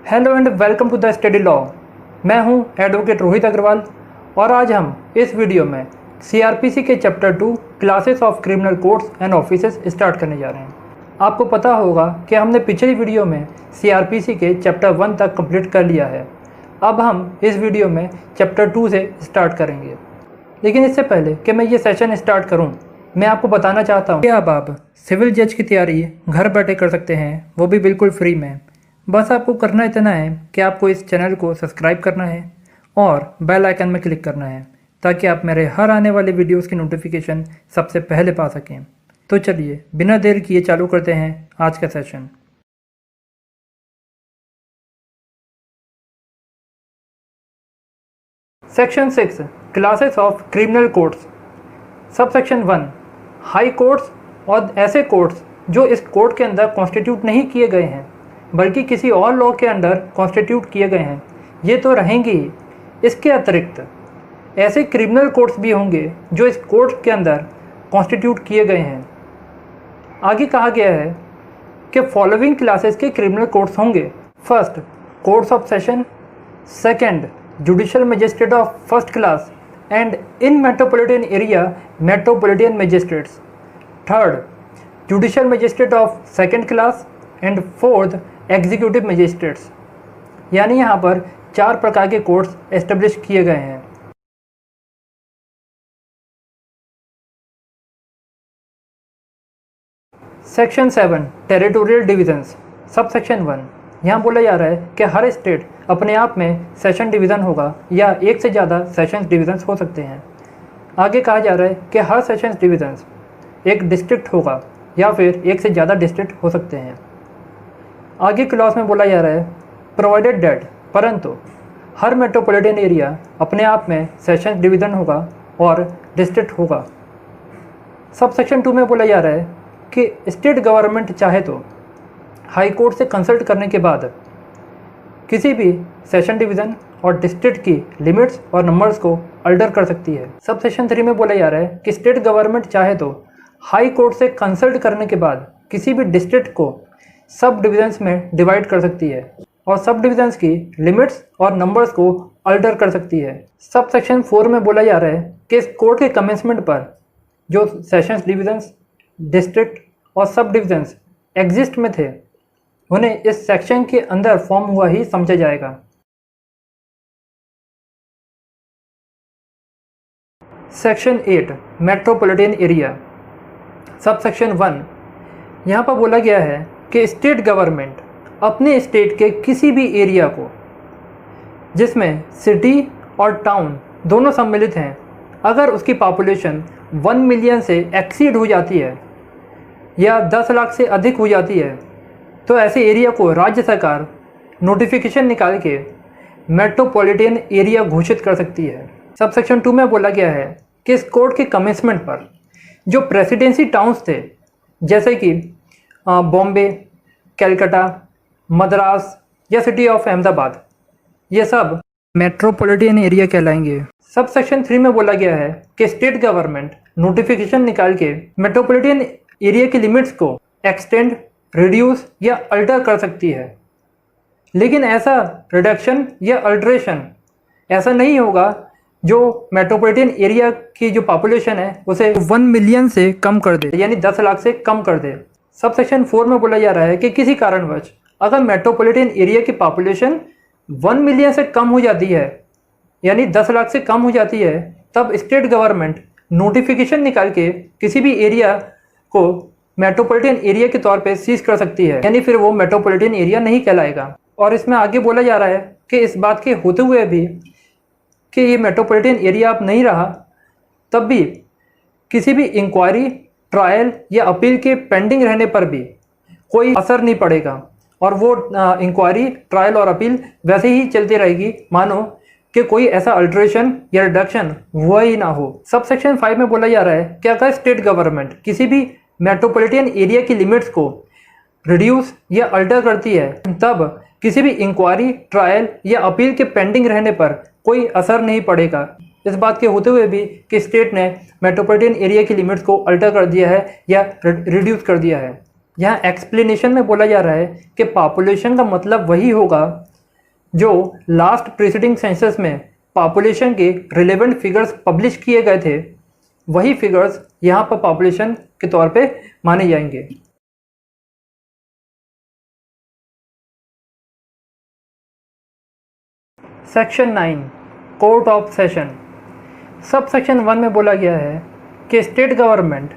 Hello and welcome to the study law. मैं हूं advocate Rohit Agarwal और आज हम इस वीडियो में सीआरपीसी के chapter 2 classes of criminal courts and offices start करने जा रहे हैं। आपको पता होगा कि हमने पिछली वीडियो में सीआरपीसी के चैप्टर 1 तक कंप्लीट कर लिया है। अब हम इस वीडियो में चैप्टर 2 से स्टार्ट करेंगे। लेकिन इससे पहले कि मैं ये सेशन स्टार्ट करूँ, मैं आपको बताना चाहता हूँ कि अब आप सिविल जज की तैयारी घर बैठे कर सकते हैं, वो भी बिल्कुल फ्री में। बस आपको करना इतना है कि आपको इस चैनल को सब्सक्राइब करना है और बेल आइकन में क्लिक करना है ताकि आप मेरे हर आने वाले वीडियोस की नोटिफिकेशन सबसे पहले पा सकें। तो चलिए बिना देर किए चालू करते हैं आज का session. Section 6 classes of criminal courts. सब सेक्शन 1 हाई कोर्ट्स और ऐसे कोर्ट्स जो इस कोर्ट के अंदर कॉन्स्टिट्यूट नहीं किए गए हैं बल्कि किसी और लॉ के अंडर कॉन्स्टिट्यूट किए गए हैं, ये तो रहेंगे ही। इसके अतिरिक्त ऐसे क्रिमिनल कोर्ट्स भी होंगे जो इस कोर्ट के अंदर कॉन्स्टिट्यूट किए गए हैं। आगे कहा गया है कि फॉलोइंग क्लासेस के क्रिमिनल कोर्ट्स होंगे। First, courts of session. Second, judicial magistrate of first class and in metropolitan area metropolitan magistrates. Third, judicial magistrate of second class and fourth, executive magistrates. यानी यहाँ पर 4 प्रकार के कोर्ट्स एस्टेब्लिश किए गए हैं। Section 7 territorial divisions. सब section 1 यहाँ बोला जा रहा है कि हर स्टेट अपने आप में सेशन डिवीज़न होगा या एक से ज़्यादा सेशन डिवीज़न्स हो सकते हैं। आगे कहा जा रहा है कि हर सेशन डिवीज़न्स एक डिस्ट्रिक्ट होगा या फिर एक से ज़्यादा डिस्ट्रिक्ट हो सकते हैं। आगे क्लॉज में बोला जा रहा है प्रोवाइडेड डेट, परंतु हर मेट्रोपॉलिटन एरिया अपने आप में सेशन डिवीज़न होगा और डिस्ट्रिक्ट होगा। सब सेक्शन 2 में बोला जा रहा है कि स्टेट गवर्नमेंट चाहे तो हाई कोर्ट से कंसल्ट करने के बाद किसी भी सेशन डिवीज़न और डिस्ट्रिक्ट की लिमिट्स और नंबर्स को अल्टर कर सकती है। सब सेक्शन 3 में बोला जा रहा है कि स्टेट गवर्नमेंट चाहे तो हाई कोर्ट से कंसल्ट करने के बाद किसी भी डिस्ट्रिक्ट को सब डिविजन्स में डिवाइड कर सकती है और सब डिविजन्स की लिमिट्स और नंबर्स को अल्टर कर सकती है। सब सेक्शन 4 में बोला जा रहा है कि इस कोर्ट के कमेंसमेंट पर जो सेशंस डिविजन्स, डिस्ट्रिक्ट और सब डिविजन्स एग्जिस्ट में थे उन्हें इस सेक्शन के अंदर फॉर्म हुआ ही समझा जाएगा। Section 8 metropolitan area. सब सेक्शन 1 यहाँ पर बोला गया है कि स्टेट गवर्नमेंट अपने स्टेट के किसी भी एरिया को जिसमें सिटी और टाउन दोनों सम्मिलित हैं, अगर उसकी पॉपुलेशन 1 मिलियन से एक्सीड हो जाती है या 10 लाख से अधिक हो जाती है तो ऐसे एरिया को राज्य सरकार नोटिफिकेशन निकाल के मेट्रोपॉलिटन एरिया घोषित कर सकती है। सब सेक्शन 2 में बोला गया है कि इस कोर्ट के कमेंसमेंट पर जो प्रेसिडेंसी टाउन्स थे जैसे कि बॉम्बे, कलकत्ता, मद्रास या सिटी ऑफ अहमदाबाद, ये सब मेट्रोपॉलिटन एरिया कहलाएंगे। सब सेक्शन 3 में बोला गया है कि स्टेट गवर्नमेंट नोटिफिकेशन निकाल के मेट्रोपॉलिटन एरिया की लिमिट्स को एक्सटेंड, रिड्यूस या अल्टर कर सकती है। लेकिन ऐसा रिडक्शन या अल्ट्रेशन ऐसा नहीं होगा जो मेट्रोपॉलिटन एरिया की जो पॉपुलेशन है उसे 1 मिलियन से कम कर दे, यानी 10 लाख से कम कर दे। सब सेक्शन 4 में बोला जा रहा है कि किसी कारणवश अगर मेट्रोपॉलिटन एरिया की पॉपुलेशन 1 मिलियन से कम हो जाती है यानी 10 लाख से कम हो जाती है, तब स्टेट गवर्नमेंट नोटिफिकेशन निकाल के किसी भी एरिया को मेट्रोपॉलिटन एरिया के तौर पे सीज कर सकती है, यानी फिर वो मेट्रोपॉलिटन एरिया नहीं कहलाएगा। और इसमें आगे बोला जा रहा है कि इस बात के होते हुए भी कि ये मेट्रोपॉलिटन एरिया अब नहीं रहा, तब भी किसी भी इंक्वायरी, ट्रायल या अपील के पेंडिंग रहने पर भी कोई असर नहीं पड़ेगा और वो इंक्वायरी, ट्रायल और अपील वैसे ही चलती रहेगी मानो कि कोई ऐसा अल्ट्रेशन या रिडक्शन हुआ ही ना हो। सब सेक्शन 5 में बोला जा रहा है कि अगर स्टेट गवर्नमेंट किसी भी मेट्रोपॉलिटन एरिया की लिमिट्स को रिड्यूस या अल्टर करती है तब किसी भी इंक्वायरी, ट्रायल या अपील के पेंडिंग रहने पर कोई असर नहीं पड़ेगा। इस बात के होते हुए भी कि स्टेट ने मेट्रोपॉलिटन एरिया की लिमिट्स को अल्टर कर दिया है या रिड्यूस कर दिया है। यहाँ एक्सप्लेनेशन में बोला जा रहा है कि पॉपुलेशन का मतलब वही होगा जो लास्ट प्रीसीडिंग सेंसस में पॉपुलेशन के रिलेवेंट फिगर्स पब्लिश किए गए थे, वही फिगर्स यहाँ पर पॉपुलेशन के तौर पे माने जाएंगे। Section 9 court of session. सब सेक्शन 1 में बोला गया है कि स्टेट गवर्नमेंट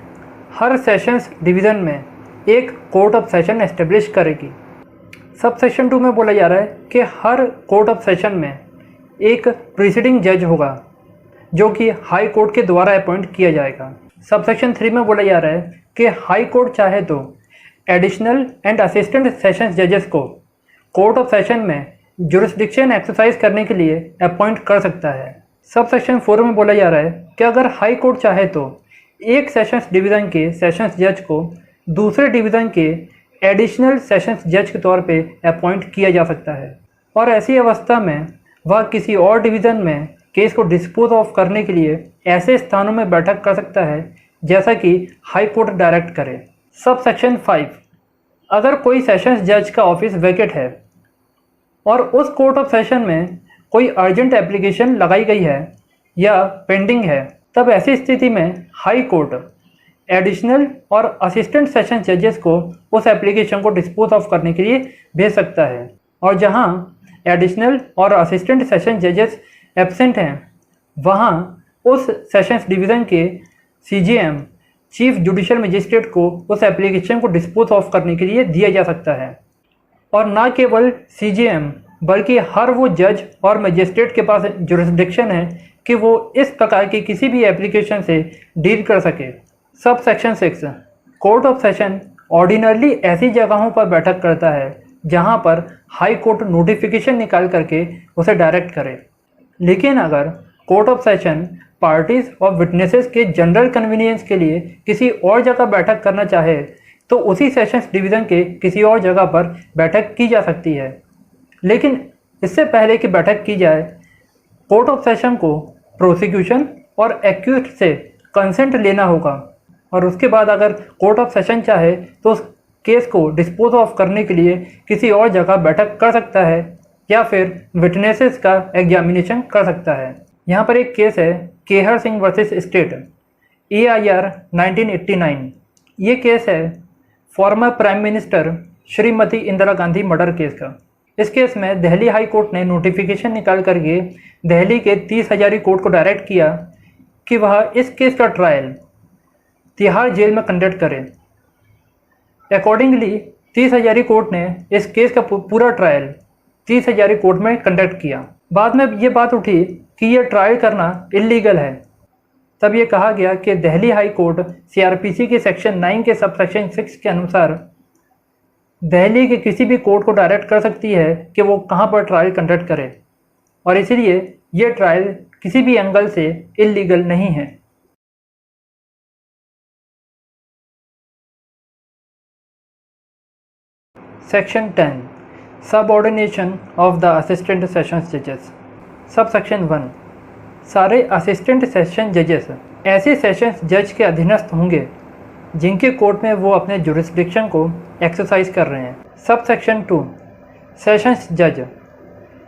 हर सेशंस डिवीज़न में एक कोर्ट ऑफ सेशन एस्टेब्लिश करेगी। सब सेक्शन 2 में बोला जा रहा है कि हर कोर्ट ऑफ सेशन में एक प्रीसीडिंग जज होगा जो कि हाई कोर्ट के द्वारा अपॉइंट किया जाएगा। सब सेक्शन 3 में बोला जा रहा है कि हाई कोर्ट चाहे तो एडिशनल एंड असिस्टेंट सेशंस जजेस को कोर्ट ऑफ सेशन में जुरिस्डिक्शन एक्सरसाइज करने के लिए अपॉइंट कर सकता है। सब सेक्शन 4 में बोला जा रहा है कि अगर हाई कोर्ट चाहे तो एक सेशंस डिवीज़न के सेशंस जज को दूसरे डिवीज़न के एडिशनल सेशंस जज के तौर पे अपॉइंट किया जा सकता है, और ऐसी अवस्था में वह किसी और डिवीज़न में केस को डिस्पोज ऑफ करने के लिए ऐसे स्थानों में बैठक कर सकता है जैसा कि हाई कोर्ट डायरेक्ट करे। सब सेक्शन 5, अगर कोई सेशंस जज का ऑफिस वैकेट है और उस कोर्ट ऑफ सेशन में कोई अर्जेंट एप्लीकेशन लगाई गई है या पेंडिंग है, तब ऐसी स्थिति में हाई कोर्ट एडिशनल और असिस्टेंट सेशन जजेस को उस एप्लीकेशन को डिस्पोज ऑफ करने के लिए भेज सकता है, और जहां एडिशनल और असिस्टेंट सेशन जजेस एब्सेंट हैं, वहां उस सेशंस डिवीज़न के CJM चीफ जुडिशियल मजिस्ट्रेट को उस एप्लीकेशन को डिस्पोज ऑफ करने के लिए दिया जा सकता है। और न केवल CJM बल्कि हर वो जज और मजिस्ट्रेट के पास जुरिस्डिक्शन है कि वो इस प्रकार की किसी भी एप्लीकेशन से डील कर सके। Sub section 6, court of session ordinarily ऐसी जगहों पर बैठक करता है जहां पर हाई कोर्ट नोटिफिकेशन निकाल करके उसे डायरेक्ट करे। लेकिन अगर कोर्ट ऑफ सेशन पार्टीज और विटनेसेस के जनरल कन्वीनियंस के लिए किसी और जगह बैठक करना चाहे तो उसी सेशंस डिवीज़न के किसी और जगह पर बैठक की जा सकती है। लेकिन इससे पहले कि बैठक की जाए, कोर्ट ऑफ सेशन को प्रोसिक्यूशन और एक्यूज से कंसेंट लेना होगा, और उसके बाद अगर कोर्ट ऑफ सेशन चाहे तो उस केस को डिस्पोज ऑफ करने के लिए किसी और जगह बैठक कर सकता है या फिर विटनेसेस का एग्जामिनेशन कर सकता है। यहाँ पर एक केस है Kehar Singh versus state, EIR 1989। ये केस है former prime minister Shrimati Indira Gandhi murder case का। इस केस में दिल्ली हाई कोर्ट ने नोटिफिकेशन निकाल करके दिल्ली के 30 हजारी कोर्ट को डायरेक्ट किया कि वह इस केस का ट्रायल तिहाड़ जेल में कंडक्ट करे। अकॉर्डिंगली 30 हजारी कोर्ट ने इस केस का पूरा ट्रायल 30 हजारी कोर्ट में कंडक्ट किया। बाद में ये बात उठी कि यह ट्रायल करना इलीगल है। तब ये कहा गया कि दिल्ली हाई कोर्ट CRPC के सेक्शन 9 के सब सेक्शन 6 के अनुसार दिल्ली के किसी भी कोर्ट को डायरेक्ट कर सकती है कि वो कहाँ पर ट्रायल कंडक्ट करे, और इसीलिए ये ट्रायल किसी भी एंगल से इलीगल नहीं है। Section 10 subordination of the assistant sessions जजेस। सब सेक्शन 1, सारे असिस्टेंट सेशन जजेस ऐसे सेशंस जज के अधीनस्थ होंगे जिनके कोर्ट में वो अपने जुरिस्डिक्शन को एक्सरसाइज कर रहे हैं। सब सेक्शन 2, सेशंस जज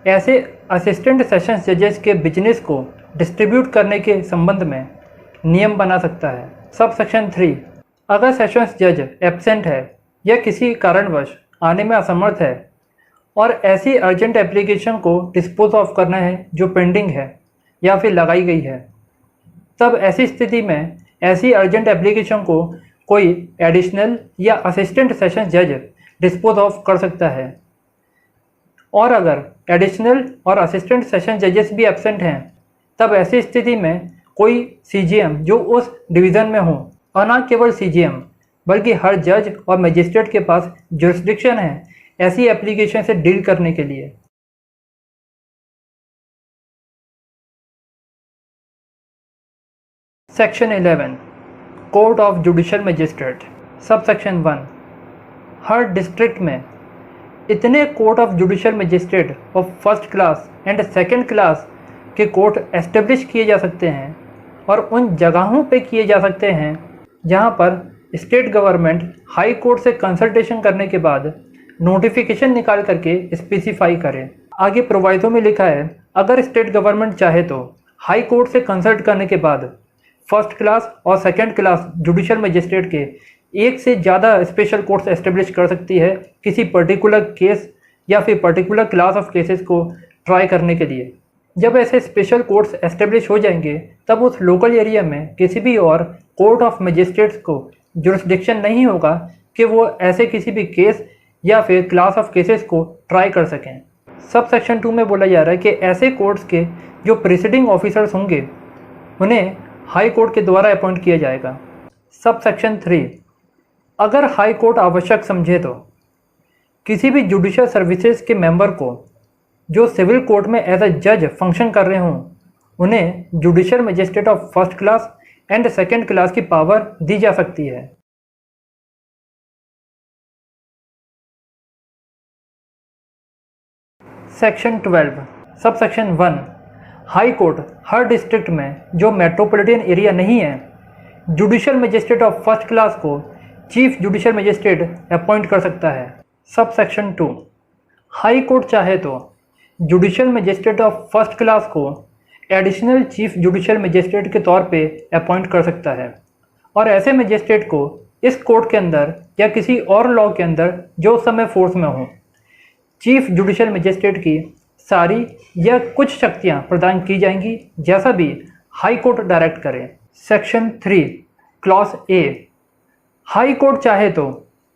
ऐसे असिस्टेंट सेशंस जजेस के बिजनेस को डिस्ट्रीब्यूट करने के संबंध में नियम बना सकता है। सब सेक्शन 3, अगर सेशंस जज एब्सेंट है या किसी कारणवश आने में असमर्थ है और ऐसी अर्जेंट एप्लीकेशन को डिस्पोज ऑफ करना है जो पेंडिंग है या फिर लगाई गई है, तब ऐसी स्थिति में ऐसी अर्जेंट एप्लीकेशन को कोई एडिशनल या असिस्टेंट सेशन जज डिस्पोज ऑफ कर सकता है। और अगर एडिशनल और असिस्टेंट सेशन जजेस भी एब्सेंट हैं, तब ऐसी स्थिति में कोई CJM जो उस डिवीज़न में हो, और न केवल CJM बल्कि हर जज और मजिस्ट्रेट के पास जुरिस्डिक्शन है ऐसी एप्लीकेशन से डील करने के लिए। Section 11 court of judicial magistrate. सब सेक्शन 1, हर डिस्ट्रिक्ट में इतने court of judicial magistrate of first class and second class के कोर्ट एस्टेब्लिश किए जा सकते हैं, और उन जगहों पे किए जा सकते हैं जहां पर स्टेट गवर्नमेंट हाई कोर्ट से कंसल्टेशन करने के बाद नोटिफिकेशन निकाल करके स्पेसिफाई करे। आगे प्रोवाइजो में लिखा है, अगर स्टेट गवर्नमेंट चाहे तो हाई कोर्ट से कंसल्ट करने के बाद फर्स्ट क्लास और सेकंड क्लास जुडिशियल मजिस्ट्रेट के एक से ज़्यादा स्पेशल कोर्ट्स एस्टेब्लिश कर सकती है किसी पर्टिकुलर केस या फिर पर्टिकुलर क्लास ऑफ केसेस को ट्राई करने के लिए। जब ऐसे स्पेशल कोर्ट्स एस्टेब्लिश हो जाएंगे तब उस लोकल एरिया में किसी भी और कोर्ट ऑफ मजिस्ट्रेट्स को जुरिस्डिक्शन नहीं होगा कि वो ऐसे किसी भी केस या फिर क्लास ऑफ केसेस को ट्राई कर सकें। सब सेक्शन 2 में बोला जा रहा है कि ऐसे कोर्ट्स के जो प्रिसीडिंग ऑफिसर्स होंगे उन्हें हाई कोर्ट के द्वारा अपॉइंट किया जाएगा। सब सेक्शन 3, अगर हाई कोर्ट आवश्यक समझे तो किसी भी जुडिशियल सर्विसेज के मेंबर को जो सिविल कोर्ट में एज अ जज फंक्शन कर रहे हों उन्हें judicial magistrate of first class and second class की पावर दी जा सकती है। Section 12, sub section 1, high court हर डिस्ट्रिक्ट में जो मेट्रोपॉलिटन एरिया नहीं है judicial magistrate of first class को चीफ जुडिशियल मजिस्ट्रेट अपॉइंट कर सकता है। सब सेक्शन 2, हाई कोर्ट चाहे तो judicial magistrate of first class को एडिशनल चीफ जुडिशियल मजिस्ट्रेट के तौर पे अपॉइंट कर सकता है और ऐसे मजिस्ट्रेट को इस कोर्ट के अंदर या किसी और लॉ के अंदर जो उस समय फोर्स में हो चीफ जुडिशियल मजिस्ट्रेट की सारी या कुछ शक्तियां प्रदान की जाएंगी जैसा भी हाई कोर्ट डायरेक्ट करे। Section 3, clause A, high court चाहे तो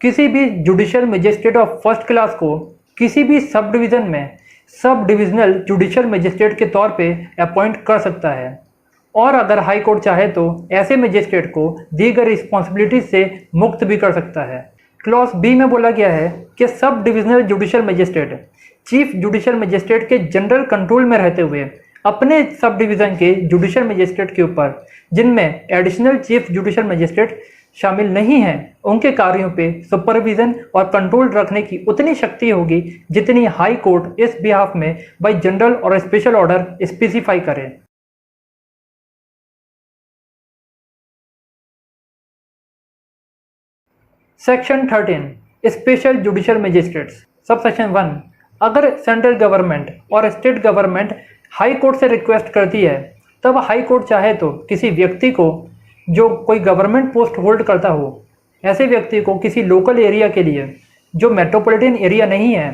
किसी भी judicial magistrate of first class को किसी भी सब डिवीज़न में सब डिविजनल जुडिशियल मजिस्ट्रेट के तौर पे अपॉइंट कर सकता है और अगर हाई कोर्ट चाहे तो ऐसे मजिस्ट्रेट को दी गई रिस्पॉन्सिबिलिटीज से मुक्त भी कर सकता है। क्लॉज बी में बोला गया है कि sub divisional judicial magistrate chief judicial magistrate के जनरल कंट्रोल में रहते हुए अपने सब डिवीज़न के जुडिशियल मजिस्ट्रेट के ऊपर जिनमें एडिशनल चीफ जुडिशियल मजिस्ट्रेट शामिल नहीं हैं उनके कार्यों पे सुपरविजन और कंट्रोल रखने की उतनी शक्ति होगी जितनी हाई कोर्ट इस बिहाफ में बाय जनरल और स्पेशल ऑर्डर स्पेसिफाई करे। Section 13, special judicial magistrates. सब सेक्शन 1, अगर सेंट्रल गवर्नमेंट और स्टेट गवर्नमेंट हाई कोर्ट से रिक्वेस्ट करती है तब हाई कोर्ट चाहे तो किसी व्यक्ति को जो कोई गवर्नमेंट पोस्ट होल्ड करता हो ऐसे व्यक्ति को किसी लोकल एरिया के लिए जो मेट्रोपॉलिटन एरिया नहीं है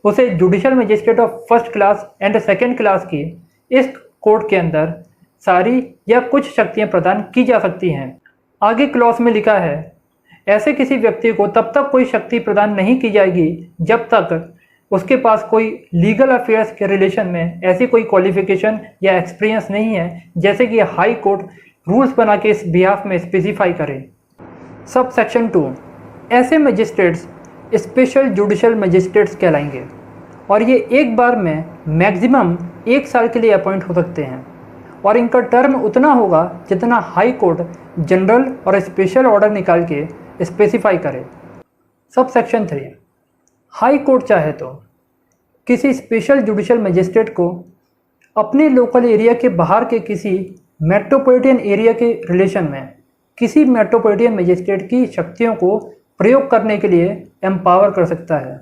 उसे judicial magistrate of first class and second class की इस कोर्ट के अंदर सारी या कुछ शक्तियां प्रदान की जा सकती हैं। आगे क्लॉज में लिखा है, ऐसे किसी व्यक्ति को तब तक कोई शक्ति प्रदान नहीं की जाएगी जब तक उसके पास कोई लीगल अफेयर्स के रिलेशन में ऐसी कोई क्वालिफिकेशन या एक्सपीरियंस नहीं है जैसे कि हाई कोर्ट रूल्स बना के इस बिहाफ में स्पेसिफाई करे। सब सेक्शन 2, ऐसे मजिस्ट्रेट्स स्पेशल जुडिशियल मजिस्ट्रेट्स कहलाएंगे और ये एक बार में मैक्सिमम 1 साल के लिए अपॉइंट हो सकते हैं और इनका टर्म उतना होगा जितना हाई कोर्ट जनरल और स्पेशल ऑर्डर निकाल के स्पेसिफाई करे। सब सेक्शन 3, हाई कोर्ट चाहे तो किसी स्पेशल जुडिशियल मजिस्ट्रेट को अपने लोकल एरिया के बाहर के किसी मेट्रोपॉलिटन एरिया के रिलेशन में किसी मेट्रोपॉलिटन मजिस्ट्रेट की शक्तियों को प्रयोग करने के लिए एम्पावर कर सकता है।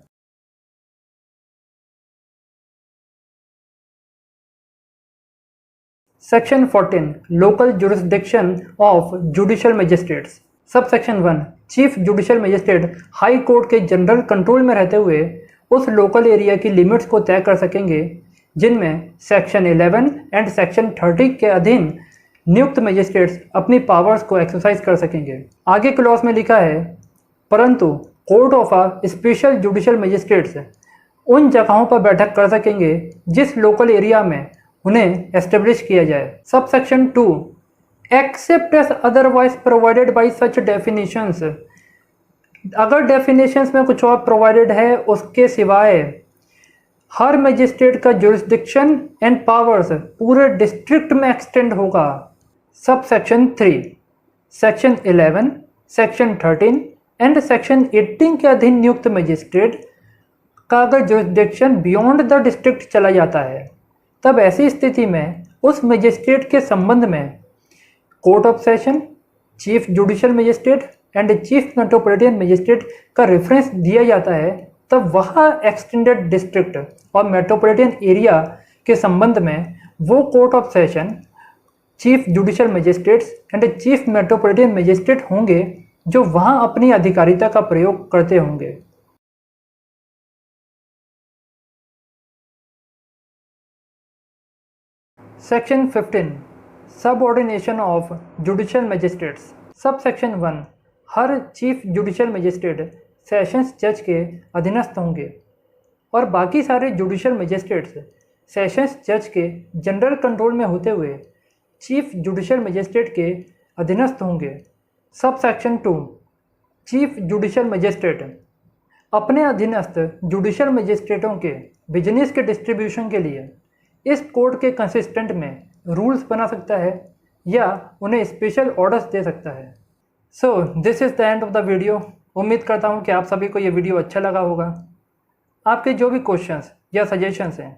Section 14, local jurisdiction of judicial magistrates. सब section 1, chief judicial magistrate high court के जनरल कंट्रोल में रहते हुए उस लोकल एरिया की लिमिट्स को तय कर सकेंगे जिनमें सेक्शन 11 एंड सेक्शन 30 के अधीन नियुक्त मजिस्ट्रेट्स अपनी पावर्स को एक्सरसाइज कर सकेंगे। आगे क्लॉज में लिखा है, परंतु court of a special judicial magistrates उन जगहों पर बैठक कर सकेंगे जिस लोकल एरिया में उन्हें एस्टेब्लिश किया जाए। सब section 2, except as otherwise provided by such definitions. अगर डेफिनेशंस में कुछ और प्रोवाइडेड है उसके सिवाय हर मजिस्ट्रेट का जुरिस्डिक्शन एंड पावर्स पूरे डिस्ट्रिक्ट में एक्सटेंड होगा। सब section 3, section 11, section 13 and section 18 के अधीन नियुक्त मजिस्ट्रेट का अगर जुरिस्डिक्शन बियॉन्ड द डिस्ट्रिक्ट चला जाता है तब ऐसी स्थिति में उस मजिस्ट्रेट के संबंध में court of session, chief judicial magistrate and chief metropolitan magistrate का रेफरेंस दिया जाता है तब वह एक्सटेंडेड डिस्ट्रिक्ट और मेट्रोपॉलिटन एरिया के संबंध में वो court of session chief judicial magistrates and chief metropolitan magistrate होंगे जो वहां अपनी अधिकारिता का प्रयोग करते होंगे। Section 15 subordination of judicial magistrates. सब सेक्शन 1 हर चीफ जुडिशियल मजिस्ट्रेट सेशंस जज के अधीनस्थ होंगे और बाकी सारे जुडिशियल मजिस्ट्रेट्स सेशंस जज के जनरल कंट्रोल में होते हुए चीफ जुडिशियल मजिस्ट्रेट के अधीनस्थ होंगे। सब सेक्शन 2 चीफ जुडिशियल मजिस्ट्रेट अपने अधीनस्थ जुडिशियल मजिस्ट्रेटों के बिजनेस के डिस्ट्रीब्यूशन के लिए इस कोर्ट के कंसिस्टेंट में रूल्स बना सकता है या उन्हें स्पेशल ऑर्डर्स दे सकता है। So this is the end of the video. उम्मीद करता हूँ कि आप सभी को ये वीडियो अच्छा लगा होगा। आपके जो भी क्वेश्चंस या सजेशंस हैं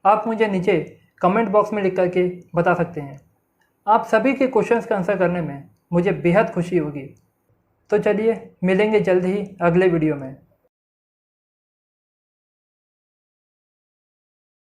आप मुझे नीचे कमेंट बॉक्स में लिख करके बता सकते हैं। आप सभी के क्वेश्चंस का आंसर करने में मुझे बेहद खुशी होगी। तो चलिए मिलेंगे जल्द ही अगले वीडियो में।